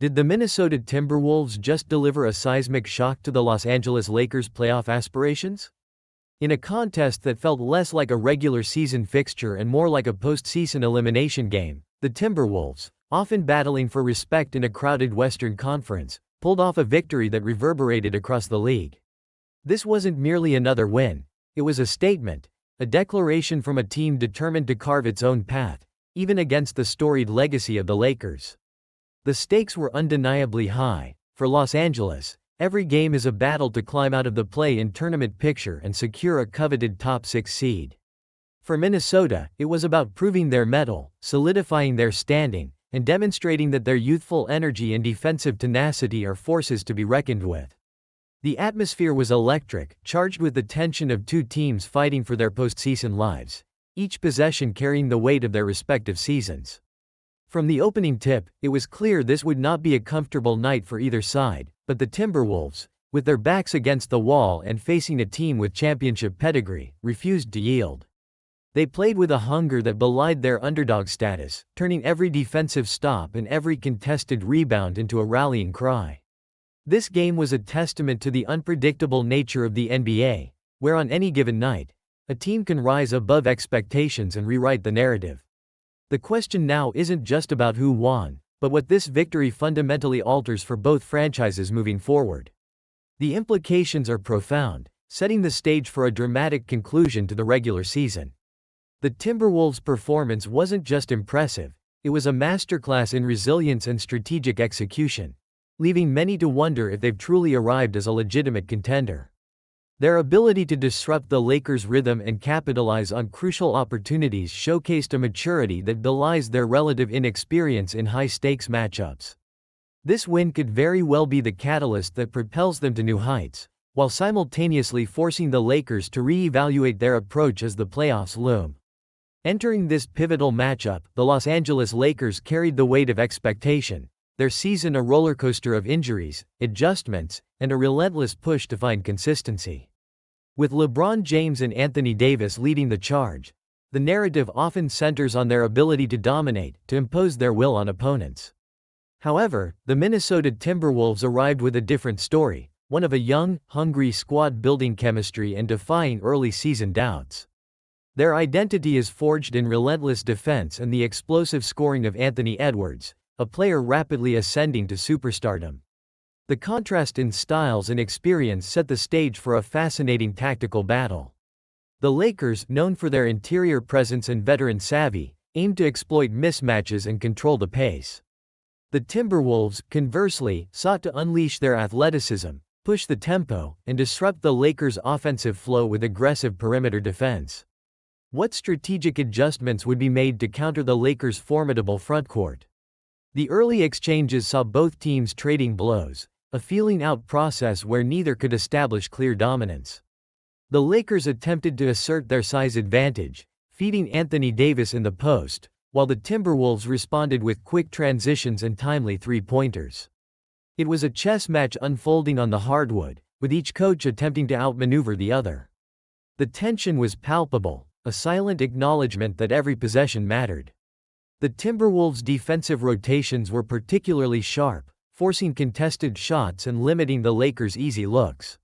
Did the Minnesota Timberwolves just deliver a seismic shock to the Los Angeles Lakers' playoff aspirations? In a contest that felt less like a regular season fixture and more like a postseason elimination game, the Timberwolves, often battling for respect in a crowded Western Conference, pulled off a victory that reverberated across the league. This wasn't merely another win, it was a statement, a declaration from a team determined to carve its own path, even against the storied legacy of the Lakers. The stakes were undeniably high. For Los Angeles, every game is a battle to climb out of the play-in tournament picture and secure a coveted top 6 seed. For Minnesota, it was about proving their mettle, solidifying their standing, and demonstrating that their youthful energy and defensive tenacity are forces to be reckoned with. The atmosphere was electric, charged with the tension of two teams fighting for their postseason lives, each possession carrying the weight of their respective seasons. From the opening tip, it was clear this would not be a comfortable night for either side, but the Timberwolves, with their backs against the wall and facing a team with championship pedigree, refused to yield. They played with a hunger that belied their underdog status, turning every defensive stop and every contested rebound into a rallying cry. This game was a testament to the unpredictable nature of the NBA, where on any given night, a team can rise above expectations and rewrite the narrative. The question now isn't just about who won, but what this victory fundamentally alters for both franchises moving forward. The implications are profound, setting the stage for a dramatic conclusion to the regular season. The Timberwolves' performance wasn't just impressive, it was a masterclass in resilience and strategic execution, leaving many to wonder if they've truly arrived as a legitimate contender. Their ability to disrupt the Lakers' rhythm and capitalize on crucial opportunities showcased a maturity that belies their relative inexperience in high-stakes matchups. This win could very well be the catalyst that propels them to new heights, while simultaneously forcing the Lakers to re-evaluate their approach as the playoffs loom. Entering this pivotal matchup, the Los Angeles Lakers carried the weight of expectation, their season a rollercoaster of injuries, adjustments, and a relentless push to find consistency. With LeBron James and Anthony Davis leading the charge, the narrative often centers on their ability to dominate, to impose their will on opponents. However, the Minnesota Timberwolves arrived with a different story, one of a young, hungry squad building chemistry and defying early season doubts. Their identity is forged in relentless defense and the explosive scoring of Anthony Edwards, a player rapidly ascending to superstardom. The contrast in styles and experience set the stage for a fascinating tactical battle. The Lakers, known for their interior presence and veteran savvy, aimed to exploit mismatches and control the pace. The Timberwolves, conversely, sought to unleash their athleticism, push the tempo, and disrupt the Lakers' offensive flow with aggressive perimeter defense. What strategic adjustments would be made to counter the Lakers' formidable frontcourt? The early exchanges saw both teams trading blows, a feeling-out process where neither could establish clear dominance. The Lakers attempted to assert their size advantage, feeding Anthony Davis in the post, while the Timberwolves responded with quick transitions and timely three-pointers. It was a chess match unfolding on the hardwood, with each coach attempting to outmaneuver the other. The tension was palpable, a silent acknowledgement that every possession mattered. The Timberwolves' defensive rotations were particularly sharp, forcing contested shots and limiting the Lakers' easy looks.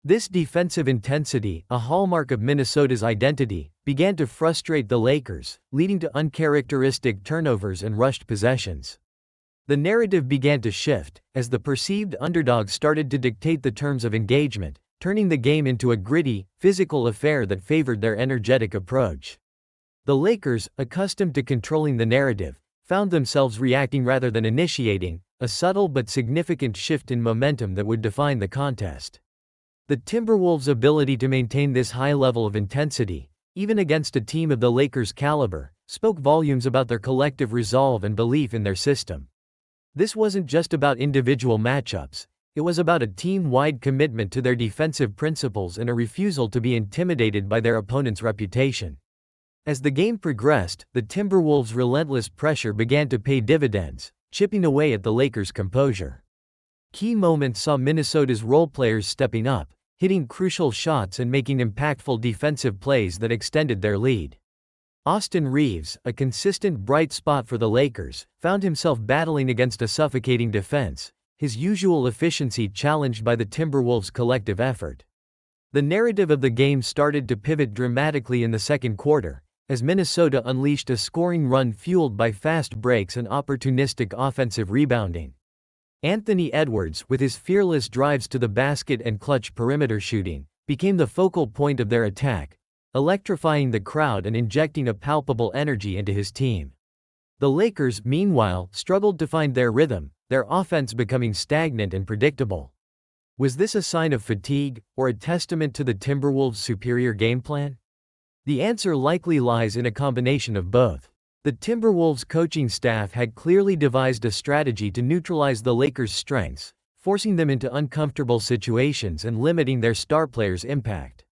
This defensive intensity, a hallmark of Minnesota's identity, began to frustrate the Lakers, leading to uncharacteristic turnovers and rushed possessions. The narrative began to shift, as the perceived underdog started to dictate the terms of engagement, turning the game into a gritty, physical affair that favored their energetic approach. The Lakers, accustomed to controlling the narrative, found themselves reacting rather than initiating, a subtle but significant shift in momentum that would define the contest. The Timberwolves' ability to maintain this high level of intensity, even against a team of the Lakers' caliber, spoke volumes about their collective resolve and belief in their system. This wasn't just about individual matchups, it was about a team-wide commitment to their defensive principles and a refusal to be intimidated by their opponent's reputation. As the game progressed, the Timberwolves' relentless pressure began to pay dividends, chipping away at the Lakers' composure. Key moments saw Minnesota's role players stepping up, hitting crucial shots and making impactful defensive plays that extended their lead. Austin Reeves, a consistent bright spot for the Lakers, found himself battling against a suffocating defense, his usual efficiency challenged by the Timberwolves' collective effort. The narrative of the game started to pivot dramatically in the second quarter, as Minnesota unleashed a scoring run fueled by fast breaks and opportunistic offensive rebounding. Anthony Edwards, with his fearless drives to the basket and clutch perimeter shooting, became the focal point of their attack, electrifying the crowd and injecting a palpable energy into his team. The Lakers, meanwhile, struggled to find their rhythm, their offense becoming stagnant and predictable. Was this a sign of fatigue, or a testament to the Timberwolves' superior game plan? The answer likely lies in a combination of both. The Timberwolves' coaching staff had clearly devised a strategy to neutralize the Lakers' strengths, forcing them into uncomfortable situations and limiting their star players' impact.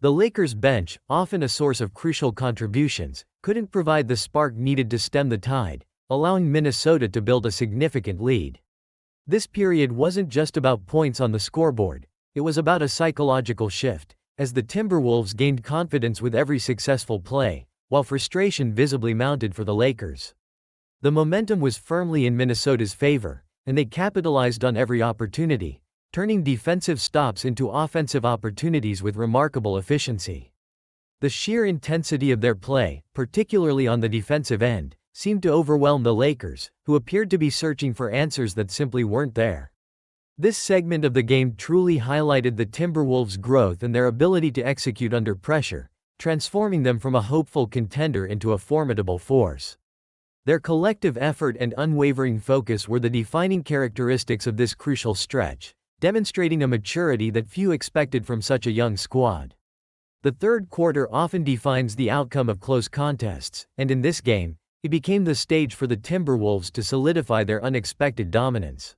The Lakers' bench, often a source of crucial contributions, couldn't provide the spark needed to stem the tide, allowing Minnesota to build a significant lead. This period wasn't just about points on the scoreboard, it was about a psychological shift, as the Timberwolves gained confidence with every successful play, while frustration visibly mounted for the Lakers. The momentum was firmly in Minnesota's favor, and they capitalized on every opportunity, turning defensive stops into offensive opportunities with remarkable efficiency. The sheer intensity of their play, particularly on the defensive end, seemed to overwhelm the Lakers, who appeared to be searching for answers that simply weren't there. This segment of the game truly highlighted the Timberwolves' growth and their ability to execute under pressure, transforming them from a hopeful contender into a formidable force. Their collective effort and unwavering focus were the defining characteristics of this crucial stretch, demonstrating a maturity that few expected from such a young squad. The third quarter often defines the outcome of close contests, and in this game, it became the stage for the Timberwolves to solidify their unexpected dominance.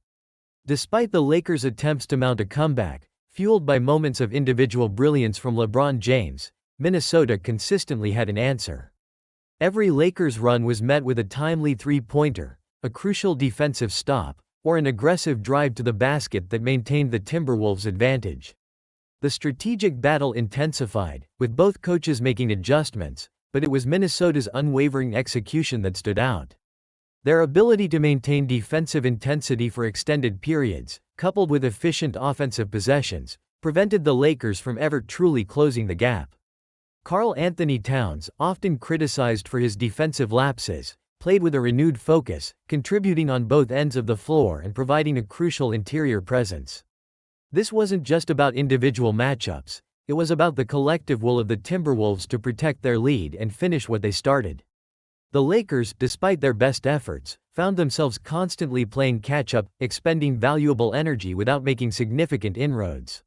Despite the Lakers' attempts to mount a comeback, fueled by moments of individual brilliance from LeBron James, Minnesota consistently had an answer. Every Lakers run was met with a timely three-pointer, a crucial defensive stop, or an aggressive drive to the basket that maintained the Timberwolves' advantage. The strategic battle intensified, with both coaches making adjustments, but it was Minnesota's unwavering execution that stood out. Their ability to maintain defensive intensity for extended periods, coupled with efficient offensive possessions, prevented the Lakers from ever truly closing the gap. Karl Anthony Towns, often criticized for his defensive lapses, played with a renewed focus, contributing on both ends of the floor and providing a crucial interior presence. This wasn't just about individual matchups, it was about the collective will of the Timberwolves to protect their lead and finish what they started. The Lakers, despite their best efforts, found themselves constantly playing catch-up, expending valuable energy without making significant inroads.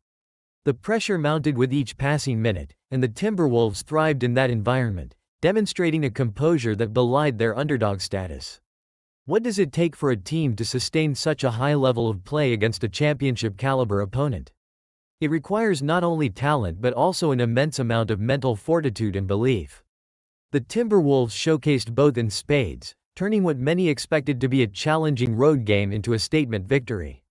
The pressure mounted with each passing minute, and the Timberwolves thrived in that environment, demonstrating a composure that belied their underdog status. What does it take for a team to sustain such a high level of play against a championship-caliber opponent? It requires not only talent but also an immense amount of mental fortitude and belief. The Timberwolves showcased both in spades, turning what many expected to be a challenging road game into a statement victory.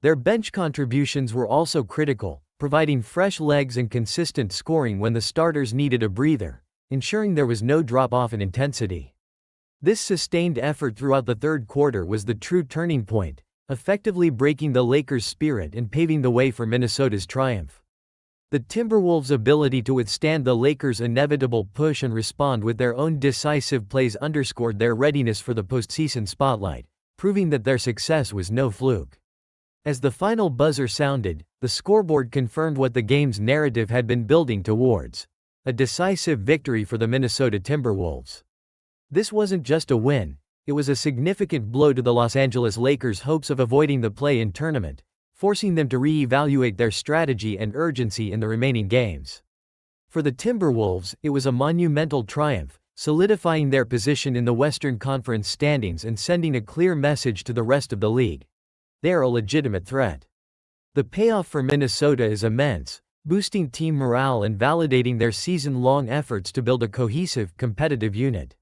Their bench contributions were also critical, providing fresh legs and consistent scoring when the starters needed a breather, ensuring there was no drop-off in intensity. This sustained effort throughout the third quarter was the true turning point, effectively breaking the Lakers' spirit and paving the way for Minnesota's triumph. The Timberwolves' ability to withstand the Lakers' inevitable push and respond with their own decisive plays underscored their readiness for the postseason spotlight, proving that their success was no fluke. As the final buzzer sounded, the scoreboard confirmed what the game's narrative had been building towards: a decisive victory for the Minnesota Timberwolves. This wasn't just a win, it was a significant blow to the Los Angeles Lakers' hopes of avoiding the play-in tournament, forcing them to re-evaluate their strategy and urgency in the remaining games. For the Timberwolves, it was a monumental triumph, solidifying their position in the Western Conference standings and sending a clear message to the rest of the league: they are a legitimate threat. The payoff for Minnesota is immense, boosting team morale and validating their season-long efforts to build a cohesive, competitive unit.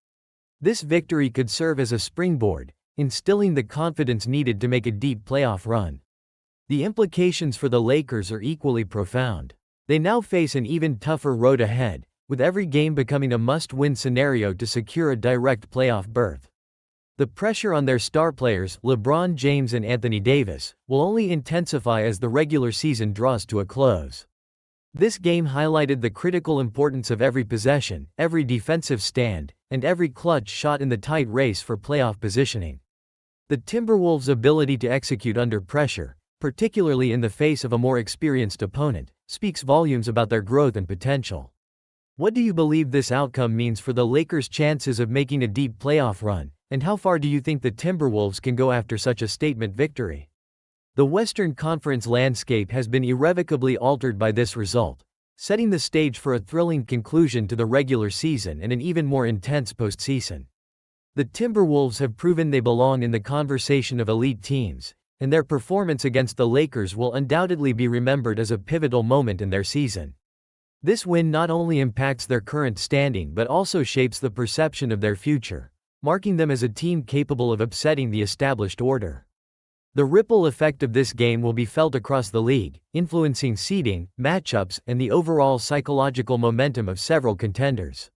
This victory could serve as a springboard, instilling the confidence needed to make a deep playoff run. The implications for the Lakers are equally profound. They now face an even tougher road ahead, with every game becoming a must-win scenario to secure a direct playoff berth. The pressure on their star players, LeBron James and Anthony Davis, will only intensify as the regular season draws to a close. This game highlighted the critical importance of every possession, every defensive stand, and every clutch shot in the tight race for playoff positioning. The Timberwolves' ability to execute under pressure, particularly in the face of a more experienced opponent, speaks volumes about their growth and potential. What do you believe this outcome means for the Lakers' chances of making a deep playoff run, and how far do you think the Timberwolves can go after such a statement victory? The Western Conference landscape has been irrevocably altered by this result, setting the stage for a thrilling conclusion to the regular season and an even more intense postseason. The Timberwolves have proven they belong in the conversation of elite teams, and their performance against the Lakers will undoubtedly be remembered as a pivotal moment in their season. This win not only impacts their current standing but also shapes the perception of their future, marking them as a team capable of upsetting the established order. The ripple effect of this game will be felt across the league, influencing seeding, matchups, and the overall psychological momentum of several contenders.